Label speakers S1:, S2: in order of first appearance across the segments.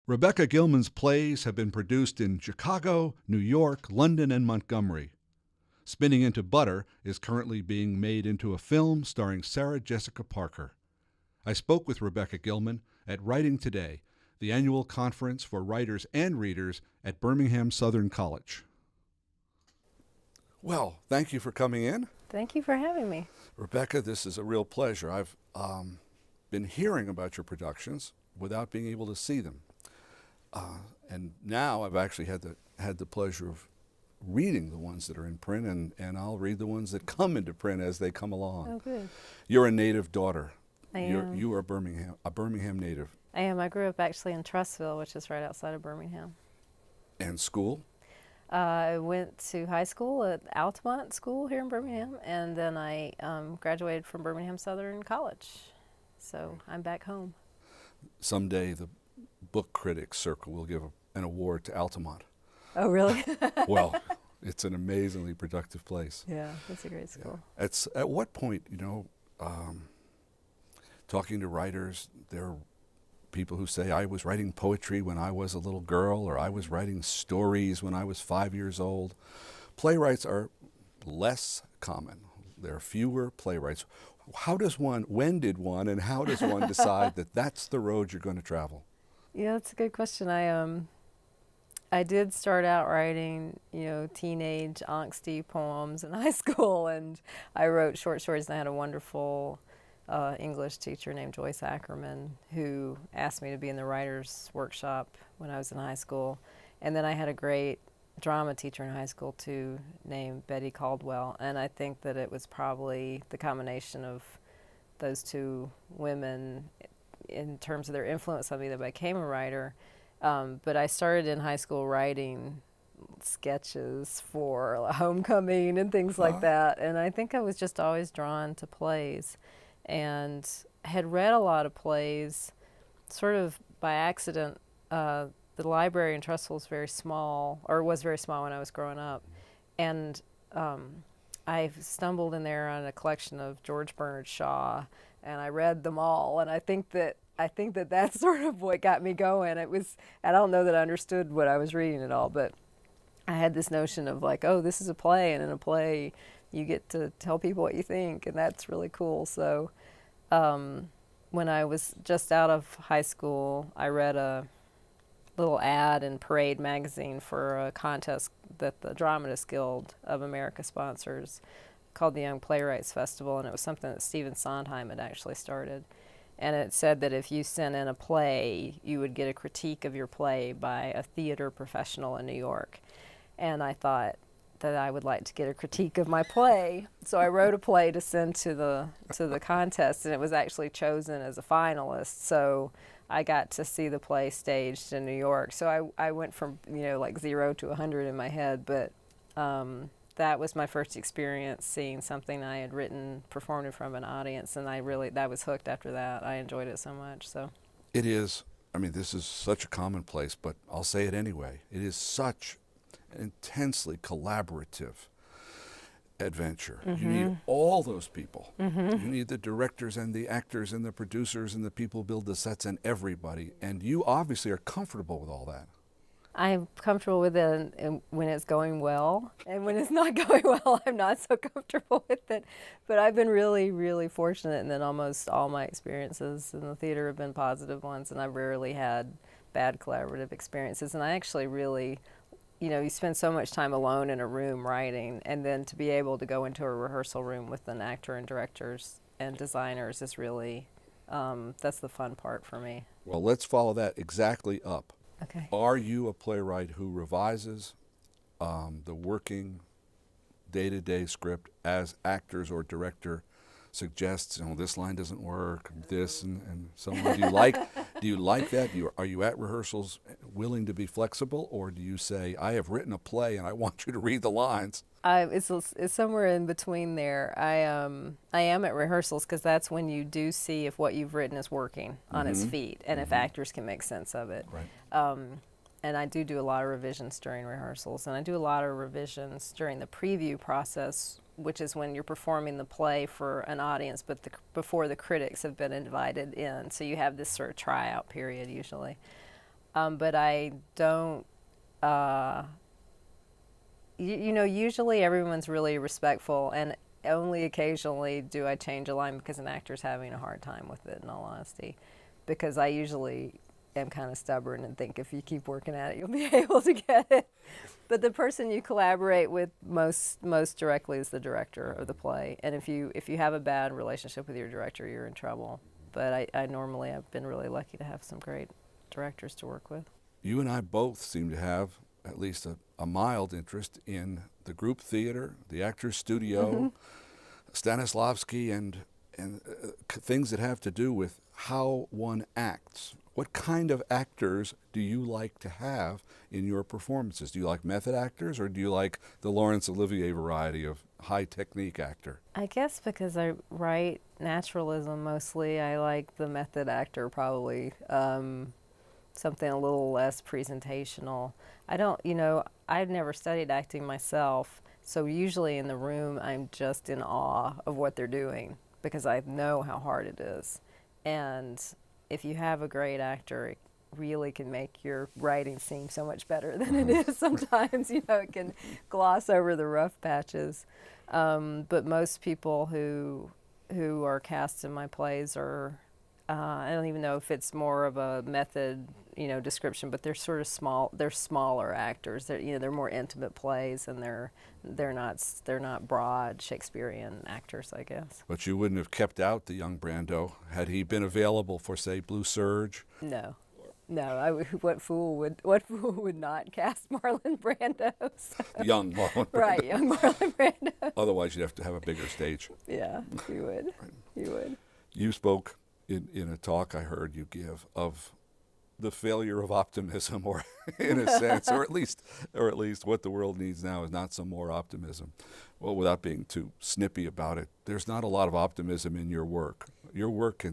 S1: Rebecca Gilman's plays have been produced in Chicago, New York, London, and Montgomery. Spinning into Butter is currently being made into a film starring Sarah Jessica Parker. I spoke with Rebecca Gilman at Writing Today, the annual conference for writers and readers at Birmingham Southern College. Well, thank you for coming in.
S2: Thank you for having me.
S1: Rebecca, this is a real pleasure. I've been hearing about your productions without being able to see them. And now I've actually had the pleasure of reading the ones that are in print, and I'll read the ones that come into print as they come along.
S2: Oh, good.
S1: You're a native daughter.
S2: I am.
S1: You are a Birmingham native.
S2: I am. I grew up actually in Trussville, which is right outside of Birmingham.
S1: And school?
S2: I went to high school at Altamont School here in Birmingham, and then I graduated from Birmingham Southern College. So I'm back home.
S1: Someday the book critics circle will give an award to Altamont.
S2: Oh, really?
S1: Well, it's an amazingly productive place.
S2: Yeah, it's a great school.
S1: Yeah. At what point, talking to writers, there are people who say, I was writing poetry when I was a little girl, or I was writing stories when I was 5 years old. Playwrights are less common. There are fewer playwrights. When did one, and how does one decide that that's the road you're going to travel?
S2: Yeah, that's a good question. I did start out writing, teenage angsty poems in high school, and I wrote short stories, and I had a wonderful English teacher named Joyce Ackerman who asked me to be in the writer's workshop when I was in high school. And then I had a great drama teacher in high school too named Betty Caldwell, and I think that it was probably the combination of those two women in terms of their influence on me that I became a writer. But I started in high school writing sketches for homecoming and things like that, and I think I was just always drawn to plays and had read a lot of plays sort of by accident. The library in Trussville was very small when I was growing up, and I stumbled in there on a collection of George Bernard Shaw, and I read them all, and I think that that's sort of what got me going. I don't know that I understood what I was reading at all, but I had this notion of like, oh, this is a play, and in a play you get to tell people what you think, and that's really cool. So when I was just out of high school, I read a little ad in Parade magazine for a contest that the Dramatists Guild of America sponsors called the Young Playwrights Festival, and it was something that Stephen Sondheim had actually started. And it said that if you sent in a play, you would get a critique of your play by a theater professional in New York. And I thought that I would like to get a critique of my play. So I wrote a play to send to the contest, and it was actually chosen as a finalist. So I got to see the play staged in New York. So I went from, like 0 to 100 in my head, but that was my first experience seeing something I had written performed in front of an audience, and I was hooked after that. I enjoyed it so much. So
S1: it is, this is such a commonplace, but I'll say it anyway. It is such an intensely collaborative adventure. Mm-hmm. You need all those people. Mm-hmm. You need the directors and the actors and the producers and the people who build the sets and everybody. And you obviously are comfortable with all that.
S2: I'm comfortable with it when it's going well, and when it's not going well, I'm not so comfortable with it. But I've been really, really fortunate, and then almost all my experiences in the theater have been positive ones, and I've rarely had bad collaborative experiences. And I actually really, you spend so much time alone in a room writing, and then to be able to go into a rehearsal room with an actor and directors and designers is really, that's the fun part for me.
S1: Well, let's follow that exactly up.
S2: Okay.
S1: Are you a playwright who revises the working day-to-day script as actors or director suggests, this line doesn't work, this and so on? Do you like that? Are you at rehearsals willing to be flexible, or do you say, I have written a play and I want you to read the lines?
S2: It's somewhere in between there. I am at rehearsals because that's when you do see if what you've written is working on its feet, and if actors can make sense of it.
S1: Right.
S2: And I do a lot of revisions during rehearsals, and I do a lot of revisions during the preview process, which is when you're performing the play for an audience, but before the critics have been invited in. So you have this sort of tryout period usually. but I don't. Usually everyone's really respectful, and only occasionally do I change a line because an actor's having a hard time with it, in all honesty. Because I usually am kind of stubborn and think if you keep working at it, you'll be able to get it. But the person you collaborate with most directly is the director of the play. And if you have a bad relationship with your director, you're in trouble. But I normally have been really lucky to have some great directors to work with.
S1: You and I both seem to have at least a mild interest in the group theater, the Actors Studio, Stanislavski, and things that have to do with how one acts. What kind of actors do you like to have in your performances? Do you like method actors, or do you like the Laurence Olivier variety of high technique actor?
S2: I guess because I write naturalism mostly, I like the method actor probably. Something a little less presentational. I've never studied acting myself, so usually in the room I'm just in awe of what they're doing because I know how hard it is. And if you have a great actor, it really can make your writing seem so much better than it is sometimes. It can gloss over the rough patches. But most people who are cast in my plays are, I don't even know if it's more of a method, description, but they're sort of small. They're smaller actors. They're more intimate plays, and they're not broad Shakespearean actors, I guess.
S1: But you wouldn't have kept out the young Brando had he been available for, say, Blue Surge.
S2: No. What fool would not cast Marlon Brando? So.
S1: Young Marlon Brando.
S2: Right, young Marlon Brando.
S1: Otherwise, you'd have to have a bigger stage.
S2: Yeah, you would. Right. You would.
S1: You spoke in a talk I heard you give of the failure of optimism, or in a sense, or at least what the world needs now is not some more optimism. Well, without being too snippy about it, there's not a lot of optimism in your work. Your work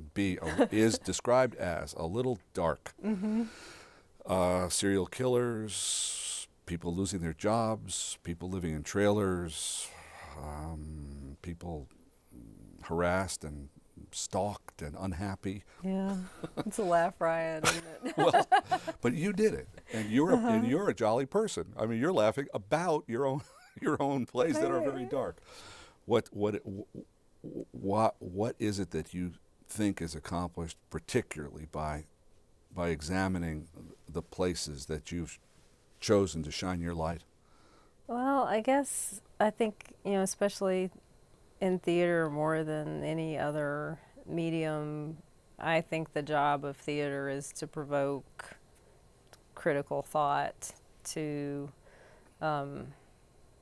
S1: is described as a little dark. Serial killers, people losing their jobs, people living in trailers, people harassed and stalked and unhappy.
S2: Yeah, it's a laugh riot, isn't it?
S1: Well, but you did it, and you're a jolly person. I mean, you're laughing about your own plays that are very dark. What is it that you think is accomplished, particularly by examining the places that you've chosen to shine your light?
S2: Well, I think especially in theater more than any other medium, I think the job of theater is to provoke critical thought, to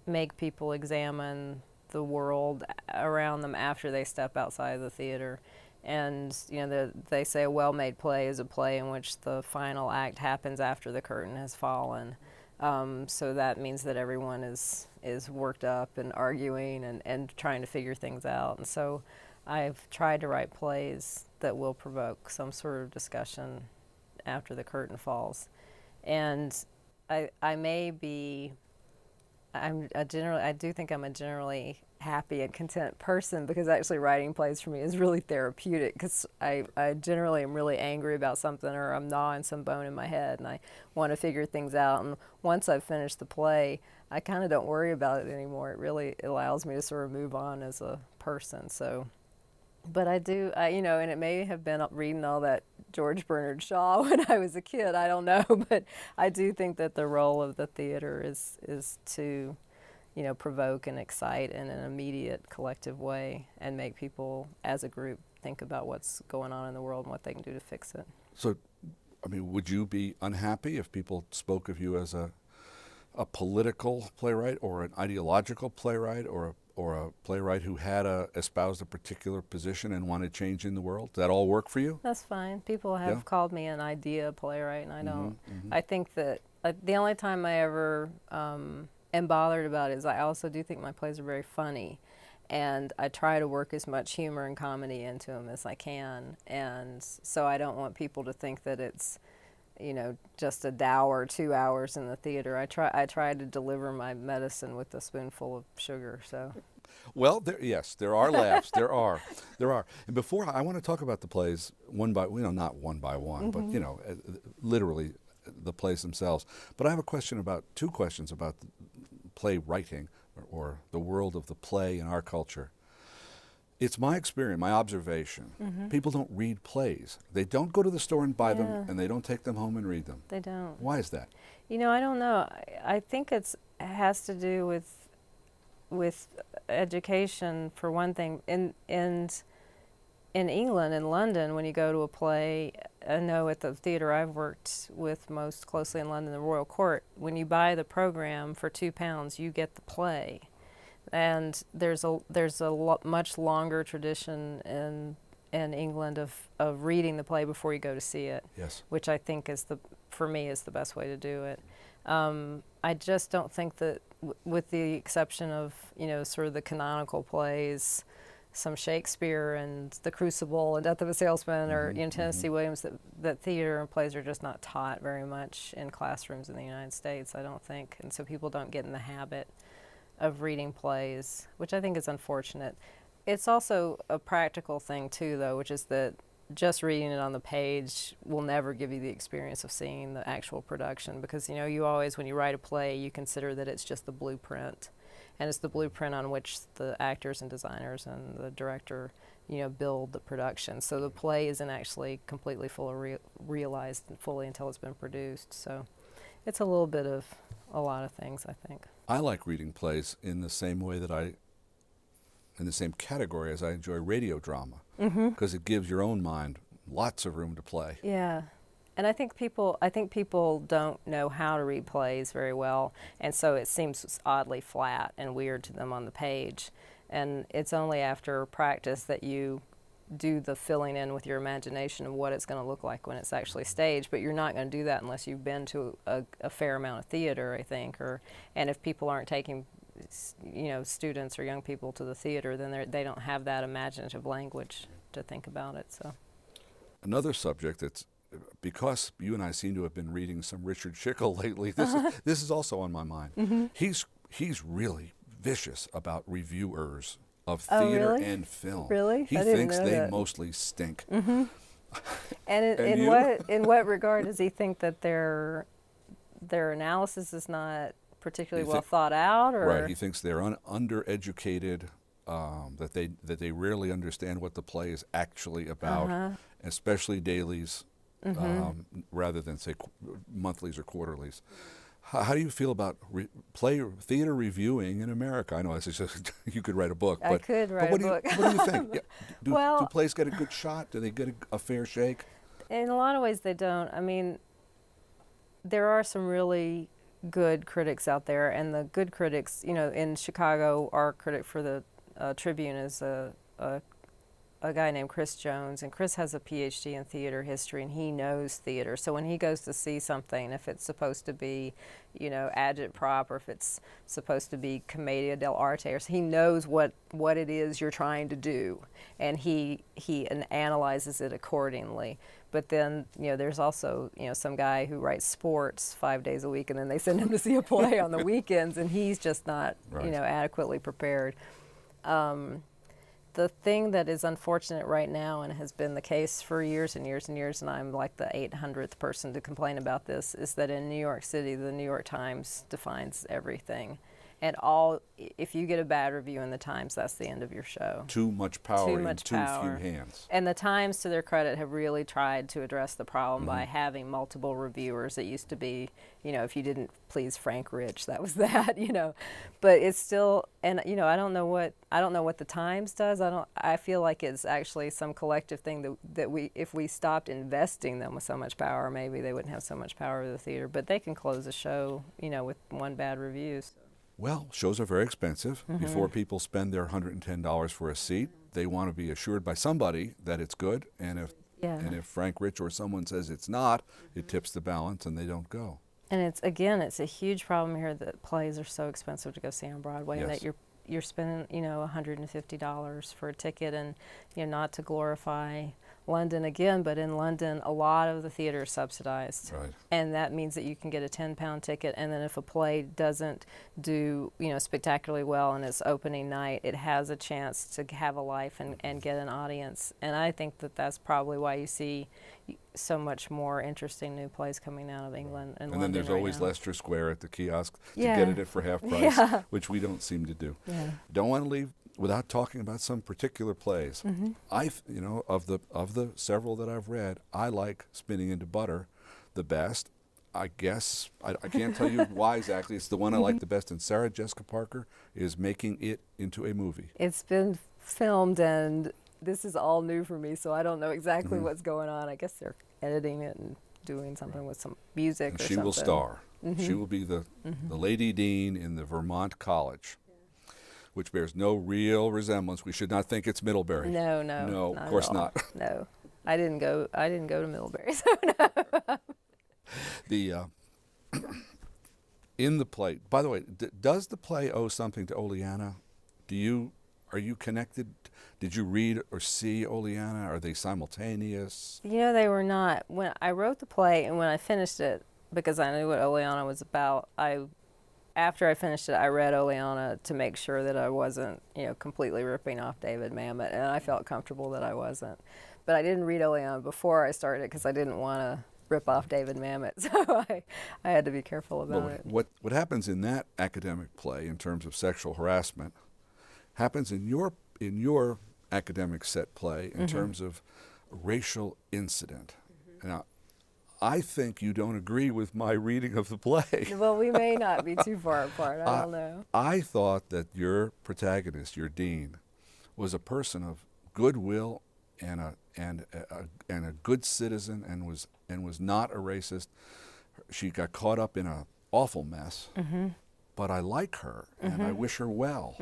S2: make people examine the world around them after they step outside the theater. And they say a well-made play is a play in which the final act happens after the curtain has fallen. So that means that everyone is worked up and arguing and trying to figure things out. And so I've tried to write plays that will provoke some sort of discussion after the curtain falls. And I do think I'm a generally happy and content person, because actually writing plays for me is really therapeutic, because I generally am really angry about something, or I'm gnawing some bone in my head and I want to figure things out. And once I've finished the play, I kind of don't worry about it anymore. It really allows me to sort of move on as a person. So, but and it may have been reading all that George Bernard Shaw when I was a kid, I don't know, but I do think that the role of the theater is to provoke and excite in an immediate collective way, and make people as a group think about what's going on in the world and what they can do to fix it.
S1: So, would you be unhappy if people spoke of you as a political playwright, or an ideological playwright, or a playwright who had espoused a particular position and wanted change in the world? Does that all work for you?
S2: That's fine. People have called me an idea playwright, and I don't.
S1: Mm-hmm.
S2: I think that the only time I ever am bothered about it is I also do think my plays are very funny, and I try to work as much humor and comedy into them as I can, and so I don't want people to think that it's just a dour 2 hours in the theater. I try to deliver my medicine with a spoonful of sugar. So,
S1: well, there are laughs. there are. And before I want to talk about the plays not one by one, but literally the plays themselves. But I have two questions about playwriting or the world of the play in our culture. It's my experience, my observation. People don't read plays. They don't go to the store and buy them, and they don't take them home and read them.
S2: They don't.
S1: Why is that?
S2: You know, I don't know. I think it has to do with education, for one thing. In England, in London, when you go to a play, I know at the theater I've worked with most closely in London, the Royal Court, when you buy the program for £2, you get the play. And there's a much longer tradition in England of reading the play before you go to see it.
S1: Yes.
S2: Which I think for me is the best way to do it. I just don't think that, with the exception of, you know, sort of the canonical plays, some Shakespeare and The Crucible and Death of a Salesman, or, you know, Tennessee Williams, that theater and plays are just not taught very much in classrooms in the United States, I don't think. And so people don't get in the habit of reading plays, which I think is unfortunate. It's also a practical thing too, though, which is that just reading it on the page will never give you the experience of seeing the actual production, because, you know, you always, when you write a play, you consider that it's just the blueprint, and it's the blueprint on which the actors and designers and the director, you know, build the production. So the play isn't actually completely realized fully until it's been produced. So it's a little bit of a lot of things, I think.
S1: I like reading plays in the same way that in the same category as I enjoy radio drama, because it gives your own mind lots of room to play.
S2: Yeah. And I think people don't know how to read plays very well, and so it seems oddly flat and weird to them on the page. And it's only after practice that you do the filling in with your imagination of what it's going to look like when it's actually staged. But you're not going to do that unless you've been to a fair amount of theater, I think. And if people aren't taking, you know, students or young people to the theater, then they don't have that imaginative language to think about it. So
S1: another subject that's, because you and I seem to have been reading some Richard Schickel lately, this is also on my mind. He's really vicious about reviewers of theater and film.
S2: Really?
S1: He thinks they mostly stink.
S2: And in what regard does he think that their analysis is not particularly well thought out? Or?
S1: Right. He thinks they're undereducated, that they rarely understand what the play is actually about, especially dailies, rather than, say, monthlies or quarterlies. How do you feel about theater reviewing in America? I know this is just, you could write a book. But,
S2: I could write a book.
S1: What do you think? Yeah. Do plays get a good shot? Do they get a fair shake?
S2: In a lot of ways they don't. I mean, there are some really good critics out there, and the good critics, you know, in Chicago, our critic for the Tribune is a guy named Chris Jones, and Chris has a PhD in theater history, and he knows theater. So when he goes to see something, if it's supposed to be, you know, agitprop, or if it's supposed to be commedia dell'arte, or he knows what it is you're trying to do, and he analyzes it accordingly. But then, you know, there's also, you know, some guy who writes sports 5 days a week, and then they send him to see a play on the weekends, and he's just not, you know, adequately prepared. The thing that is unfortunate right now, and has been the case for years and years and years, and I'm like the 800th person to complain about this, is that in New York City, the New York Times defines everything. And if you get a bad review in the Times, that's the end of your show.
S1: Too much power in too few hands.
S2: And the Times, to their credit, have really tried to address the problem by having multiple reviewers. It used to be, you know, if you didn't please Frank Rich, that was that, you know. But it's still, and you know, I don't know what the Times does. I feel like it's actually some collective thing that if we stopped investing them with so much power, maybe they wouldn't have so much power over the theater. But they can close a show, you know, with one bad review. So.
S1: Well, shows are very expensive. Before people spend their $110 for a seat, they want to be assured by somebody that it's good. And if Frank Rich or someone says it's not, it tips the balance and they don't go.
S2: And it's a huge problem here that plays are so expensive to go see on Broadway, and that you're spending, you know, $150 for a ticket, and, you know, not to glorify London again, but in London, a lot of the theater is subsidized.
S1: Right.
S2: And that means that you can get a £10 ticket, and then if a play doesn't do, you know, spectacularly well on its opening night, it has a chance to have a life and get an audience. And I think that that's probably why you see so much more interesting new plays coming out of England and
S1: then
S2: London
S1: there's
S2: right
S1: always
S2: now.
S1: Leicester Square at the kiosk to
S2: Yeah.
S1: get it for half price,
S2: Yeah.
S1: which we don't seem to do.
S2: Yeah.
S1: Don't want to leave without talking about some particular plays. Of the several that I've read, I like Spinning into Butter the best. I guess I can't tell you why exactly. It's the one I like the best, and Sarah Jessica Parker is making it into a movie.
S2: It's been filmed, and this is all new for me, so I don't know exactly what's going on. I guess they're editing it and doing something with some music
S1: And
S2: or
S1: she
S2: something.
S1: will star. She will be the Lady Dean in the Vermont College, which bears no real resemblance. We should not think it's Middlebury.
S2: No,
S1: No,
S2: not
S1: of
S2: at
S1: course
S2: all.
S1: not.
S2: No, I didn't go to Middlebury, so no.
S1: The in the play. By the way, does the play owe something to Oleana? Are you connected? Did you read or see Oleana? Are they simultaneous?
S2: You know, they were not. When I wrote the play and when I finished it, because I knew what Oleana was about, after I finished it, I read Oleana to make sure that I wasn't, completely ripping off David Mamet, and I felt comfortable that I wasn't. But I didn't read Oleana before I started because I didn't want to rip off David Mamet, so I had to be careful about it.
S1: What happens in that academic play in terms of sexual harassment happens in your academic set play in terms of racial incident. Now, I think you don't agree with my reading of the play.
S2: Well, we may not be too far apart. I don't know.
S1: I thought that your protagonist, your dean, was a person of goodwill and a good citizen and was not a racist. She got caught up in an awful mess, but I like her and I wish her well.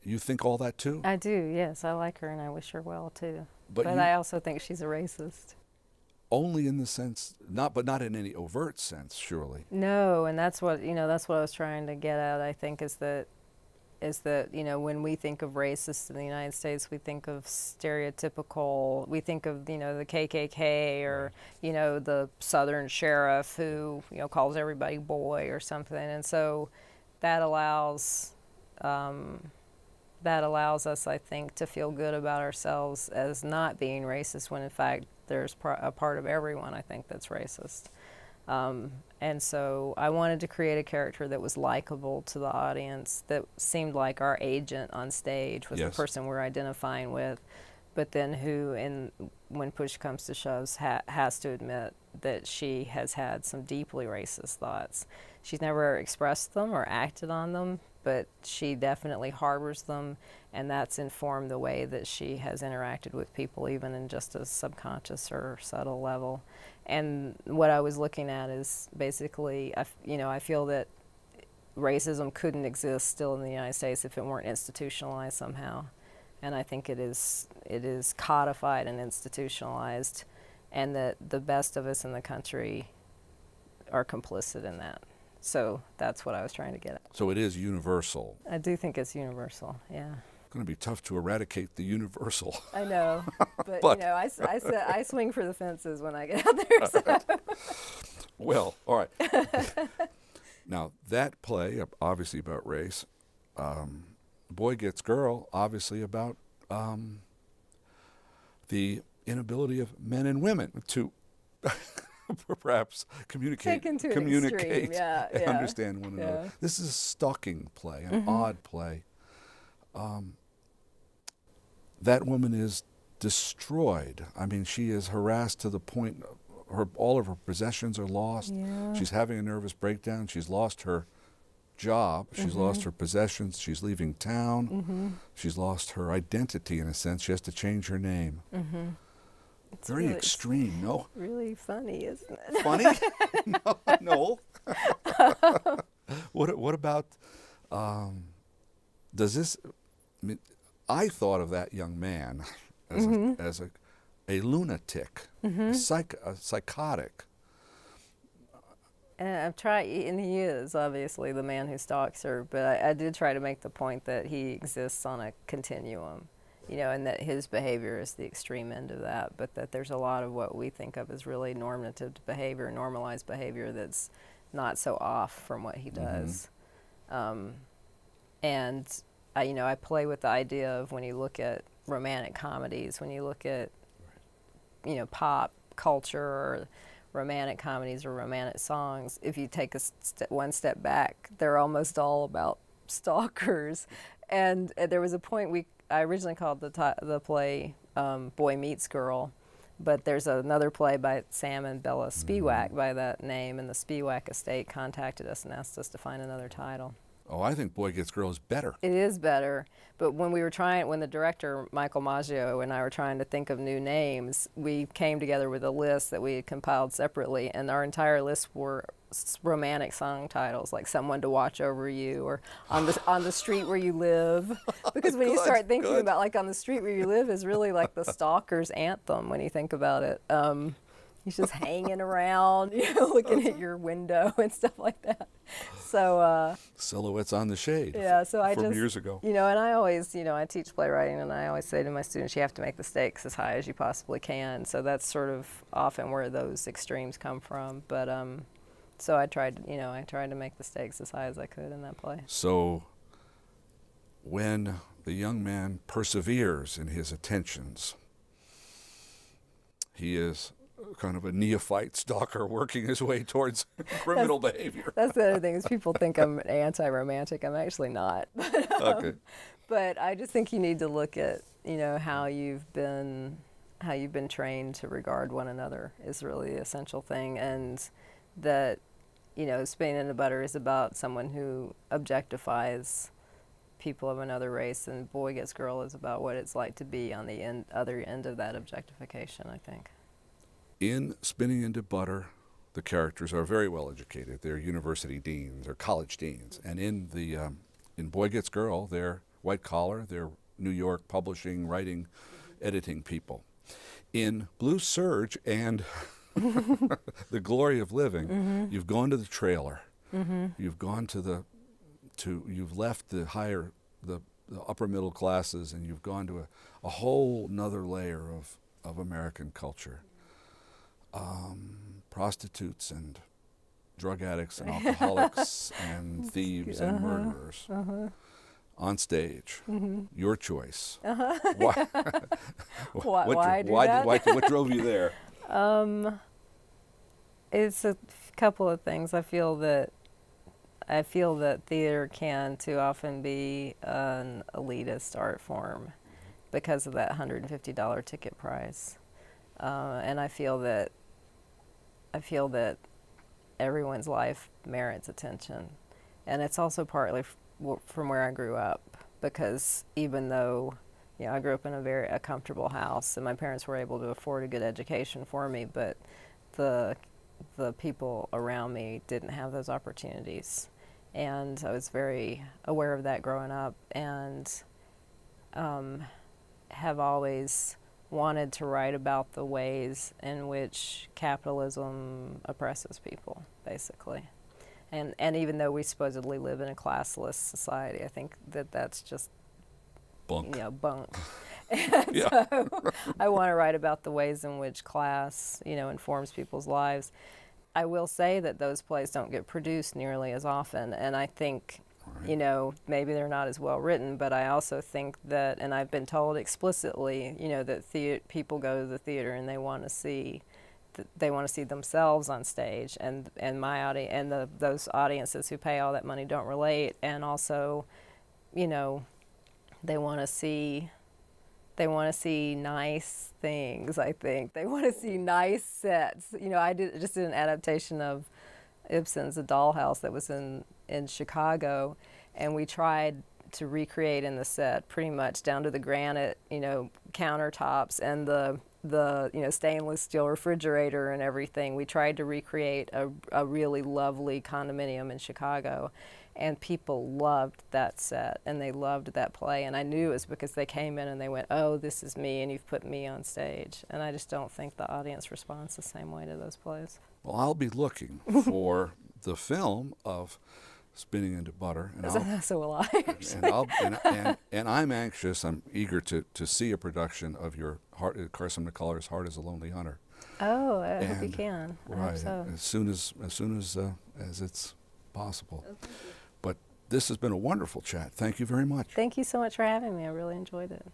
S1: You think all that too?
S2: I do, yes. I like her and I wish her well too.
S1: But
S2: I also think she's a racist.
S1: Only in the sense, not in any overt sense, surely.
S2: No, and that's what I was trying to get at. I think is that when we think of racists in the United States, we think of stereotypical. We think of the KKK or the Southern sheriff who calls everybody boy or something, and so that allows us, I think, to feel good about ourselves as not being racist when in fact there's a part of everyone, I think, that's racist. And so I wanted to create a character that was likable to the audience, that seemed like our agent on stage was the person we're identifying with, but then who, when push comes to shove, has to admit that she has had some deeply racist thoughts. She's never expressed them or acted on them, but she definitely harbors them, and that's informed the way that she has interacted with people, even in just a subconscious or subtle level. And what I was looking at is basically, I feel that racism couldn't exist still in the United States if it weren't institutionalized somehow. And I think it is codified and institutionalized, and that the best of us in the country are complicit in that. So that's what I was trying to get at.
S1: So it is universal.
S2: I do think it's universal, yeah.
S1: It's going to be tough to eradicate the universal.
S2: I know, but I swing for the fences when I get out there. So.
S1: Well, all right. Now, that play, obviously about race, Boy Gets Girl, obviously about the inability of men and women to perhaps communicate, and understand one another. This is a stalking play, an odd play. That woman is destroyed. I mean, she is harassed to the point all of her possessions are lost.
S2: Yeah.
S1: She's having a nervous breakdown. She's lost her job. She's lost her possessions. She's leaving town. She's lost her identity in a sense. She has to change her name. It's very really extreme, no?
S2: Really funny, isn't it?
S1: Funny? No. What about, does this, I mean, I thought of that young man as a lunatic, a psychotic.
S2: And I've tried, and he is obviously the man who stalks her, but I did try to make the point that he exists on a continuum, and that his behavior is the extreme end of that, but that there's a lot of what we think of as really normative behavior, normalized behavior that's not so off from what he does. And I play with the idea of when you look at romantic comedies, when you look at, pop culture or romantic comedies or romantic songs, if you take one step back, they're almost all about stalkers. And there was a point I originally called the play Boy Meets Girl, but there's another play by Sam and Bella Spiewak by that name, and the Spiewak estate contacted us and asked us to find another title.
S1: Oh, I think Boy Gets Girl is better.
S2: It is better, but when the director, Michael Maggio, and I were trying to think of new names, we came together with a list that we had compiled separately, and our entire list were romantic song titles, like Someone to Watch Over You, or On the Street Where You Live. Because when you start thinking about, like, On the Street Where You Live is really like the stalker's anthem when you think about it. He's just hanging around, looking at your window and stuff like that. So
S1: Silhouettes on the Shade.
S2: Yeah, so I
S1: from
S2: just,
S1: years ago.
S2: and I always, I teach playwriting, and I always say to my students, you have to make the stakes as high as you possibly can. So that's sort of often where those extremes come from. But so I tried to make the stakes as high as I could in that play.
S1: So when the young man perseveres in his attentions, he is kind of a neophyte stalker working his way towards criminal behavior.
S2: That's the other thing, is people think I'm anti-romantic. I'm actually not.
S1: Okay.
S2: But I just think you need to look at, how you've been trained to regard one another is really the essential thing, and that, Spinning into Butter is about someone who objectifies people of another race, and Boy Gets Girl is about what it's like to be on the other end of that objectification, I think.
S1: In Spinning into Butter, the characters are very well educated. They're university deans or college deans. And in Boy Gets Girl, they're white collar. They're New York publishing, writing, editing people. In Blue Surge and The Glory of Living, you've gone to the trailer. You've gone you've left the upper middle classes, and you've gone to a whole nother layer of American culture. Prostitutes and drug addicts and alcoholics and thieves and murderers on stage. Your choice. Why? What drove you there?
S2: It's a couple of things. I feel that theater can too often be an elitist art form because of that $150 ticket price, and I feel that everyone's life merits attention. And it's also partly from where I grew up, because even though, I grew up in a comfortable house, and my parents were able to afford a good education for me, but the people around me didn't have those opportunities. And I was very aware of that growing up, and have always wanted to write about the ways in which capitalism oppresses people, basically. And even though we supposedly live in a classless society, I think that's just
S1: bunk.
S2: Bunk. So I want to write about the ways in which class, informs people's lives. I will say that those plays don't get produced nearly as often, and I think, maybe they're not as well written, but I also think that, and I've been told explicitly, that people go to the theater and they want to see themselves on stage, and my audience and those audiences who pay all that money don't relate, and also, they want to see nice things. I think they want to see nice sets. I just did an adaptation of Ibsen's The Dollhouse that was in Chicago, and we tried to recreate in the set pretty much down to the granite, countertops and the stainless steel refrigerator and everything. We tried to recreate a really lovely condominium in Chicago, and people loved that set and they loved that play, and I knew it was because they came in and they went, oh, this is me, and you've put me on stage. And I just don't think the audience responds the same way to those plays.
S1: Well, I'll be looking for the film of Spinning into Butter, and
S2: so will I.
S1: and I'm anxious. I'm eager to see a production of your Carson McCullers' Heart is a Lonely Hunter.
S2: Oh, I hope you can.
S1: Right,
S2: I hope so.
S1: as soon as it's possible. Oh, but this has been a wonderful chat. Thank you very much.
S2: Thank you so much for having me. I really enjoyed it.